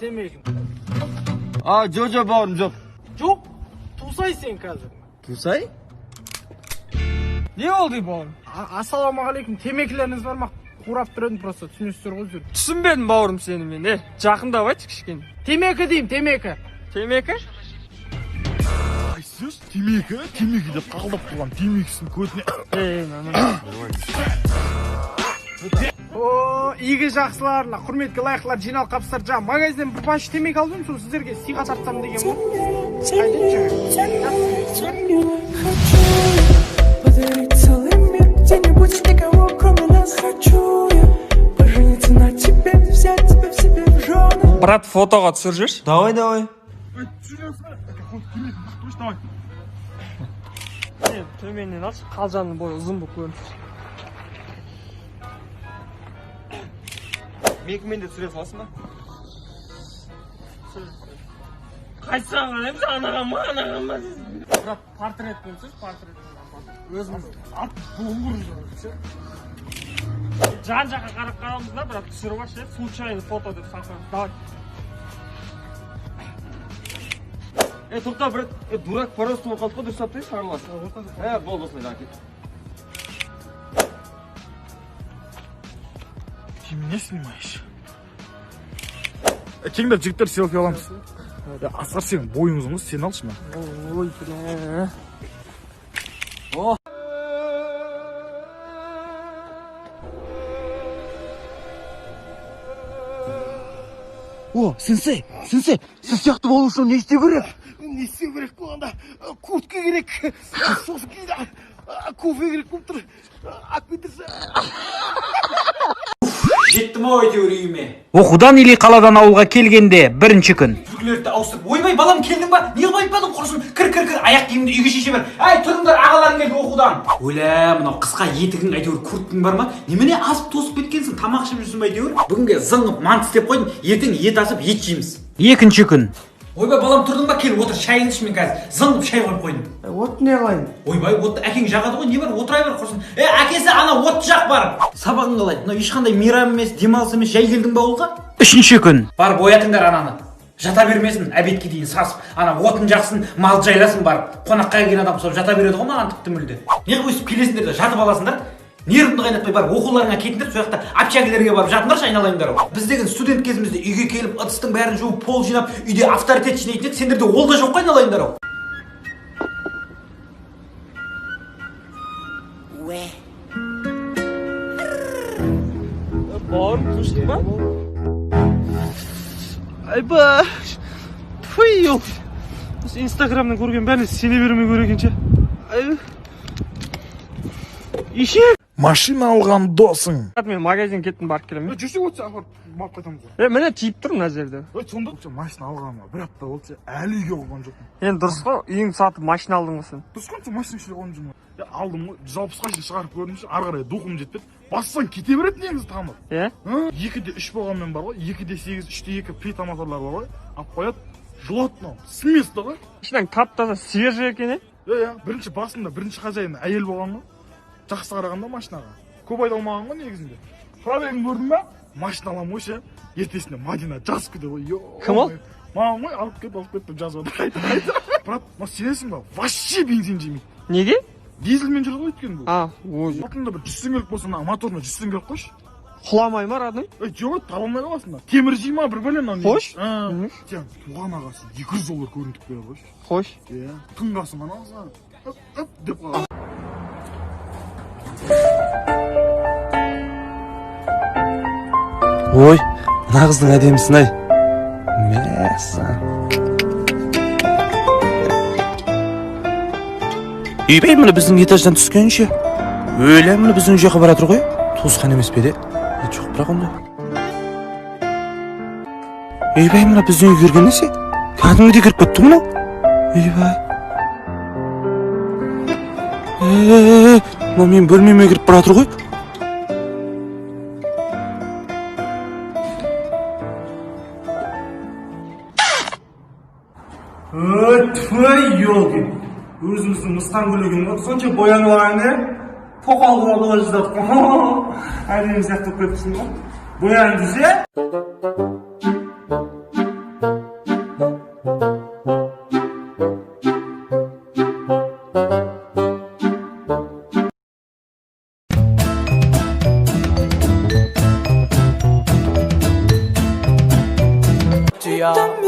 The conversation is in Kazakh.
Temekini. Jojo baurum yok. Yok. Tuğsay sen hazır. Tuğsay? Ne oldu baurum? Assalamu alaikum. Temekleriniz var mı? Kurap durun prosta. Түсінесіздер ғой өзі. Түсінбедім бауырым сені мен. Жақындап айтшы кішкене. Темекі деймін, темекі. Темекі? Ay söz temeki de kaldap tuğan temekisini kötüne. О, игі жақсыларына, құрметке лайықлар жинал қапсыр жа. Магазиннен бір паш темек алдым, сол сіздерге сыйға тартсам деген ғой. Подарить целый мир, где не будет никого, кроме нас. Хочу я пожениться на тебе, взять тебя в себе в жены. Брат, фотоға түсір жүрші. Давай. Точно. Төменнен алшы, қалжанның бойы ұзын болып көрініп. Мекімен де түсіре саласың ба? Қайсыған қараймыз, анаған ба? Брат, портретпен түсір, портретпен. Өзіміз ат бұлғыр жүріп. Жан жаққа қарап қарамыз да, брат, түсіріп аш, случайно фото деп сақырып. Давай. Тоқта, брат, дурак пожалуйста, оқалып қой, дұрыстап тез сарылас. Бол осылай, да, кет. Ты меня снимаешь? Кеңдеп жігіттер селфи аламыз. Асқар сен бойың ұзын, сен алшы ма? Ой, бля. О, сенсей, сіз сияқты болу үшін не істеу керек? Не істеу керек болғанда, куртка керек, сосын кейде кофе керек болып тұр. Ақ кетірсе. Жеттім ау әйтеуір үйіме. Оқудан или қаладан ауылға келгенде бірінші күн. Үлгілерді ауыстырып, ойбай балам келдің ба? Не қылып айтпадың құрсын? Кір, аяқ киімді үйге шеше бер. Әй, тұрыңдар, ағаларың келді оқудан. Өлә, мынау қысқа етігің әйтеуір курткың бар ма? Немене асып тосып кеткенсің, тамақ ішіп жүрсің ба әйтеуір? Бүгінге зыңып мант істеп қойдым, ертең ет асып ет жейміз. Екінші күн. Ойбай балам тұрдың ба? Кел, отыр, шайыңды іш, мен қазір зыңып шай қойып қойдым. От не қылайын? Ойбай, отты әкең жағады ғой, не бар? Отыра бер құрсын. Әкесі ана от жақ бар. Сабағың қалай? Мынау ешқандай мейрам емес, демалыс емес, жай келдің ба ауылға? Үшінші күн. Барып оятыңдар ананы. Жата бермесін, әбетке дейін сасып. Ана отын жақсын, мал жайласын барып. Қонаққа келген адам сол жата береді ғой маған тіпті мүлде. Не қылып өйстіп келесіңдер де жатып аласыңдар? Нервімді қайнатпай барып оқуларыңа кетіңдер, сол жақта общагілерге барып жатыңдаршы, айналайындар. Біз деген студент кезімізде үйге келіп ыдыстың бәрін жуып, пол жинап, үйде авторитет жинайтын едік, сендерде ол да жоқ қой, айналайындар. Бауырым, түштің ба? Айбай, твой ел. Осы инстаграмнан көрген бәріне сене бермей көрекенше. Ишек! Машина алған досың. Мен магазин кеттім барып келем. Жүрсе өтсе апарып барып қайтамыз ғой. Міне тиіп тұр мына жерде. Сонда машина алғаныма бір апта болса, әлі үйге қойған жоқпын. Енді дұрыс қой, үйіңді сатып машина алдың ғой сен. Дұрыс қой, машина ішінде қойдым жұмыр. Алдым ғой, 160-ға шейін шығарып көрдім, ары қарай духым жетпеді. Бассаң кете береді негізі тамыр. 2-де 3 болғанмен бар ғой, 2-де 8, 3-де 2 плита моторлар бар ғой. Алып қояды, жуады мынау. Сместі ғой. Машинаң тап-таза свежий екен, бірінші басында бірінші хозяин әйел болған ғой. Жақсы қарағанда машинаға. Көп айда алмаған ғой негізінде. Пробегін көрдің ба? Машина аламын ғой ше. Ертесінде Мадина жазып кетті ғой. Кім ол? Маған ғой алып кет деп жазып отыр. Брат, сенесің ба? Вообще бензин жемейді. Неге? Дизельмен жүрді ғой өткен бұл. Ой. Алтында бір 100 теңгелік болса, моторына 100 теңгелік қойшы. Құламай ма радың? Жоқ, таба алмай қаласың да. Темір жима бір бәлем мынау. Қош? Сен туған ағасы $200 көрінтіп қоя қойшы. Қош. Тыңғасың анауға. Деп қалады. Ой, мына қыздың әдемісін ай. Мәссаған. Үйбей мұны біздің этаждан түскенше. Өлі мұны біздің жаққа баратыр ғой. Туысқан емес пе де? Жоқ бірақ онда. Үйбей мұны біздің үй кіргенесе. Кәдімгідей кіріп кетті мұны. Үйбей. Мұны мен бөлмеме кіріп баратыр ғой. Твой елки. Өзіміздің мұстан бөлеген ғой. Сонша боянып алған тоқал қылып алып әдемі сияқты көріпсің ғой. Боянды ше? ya.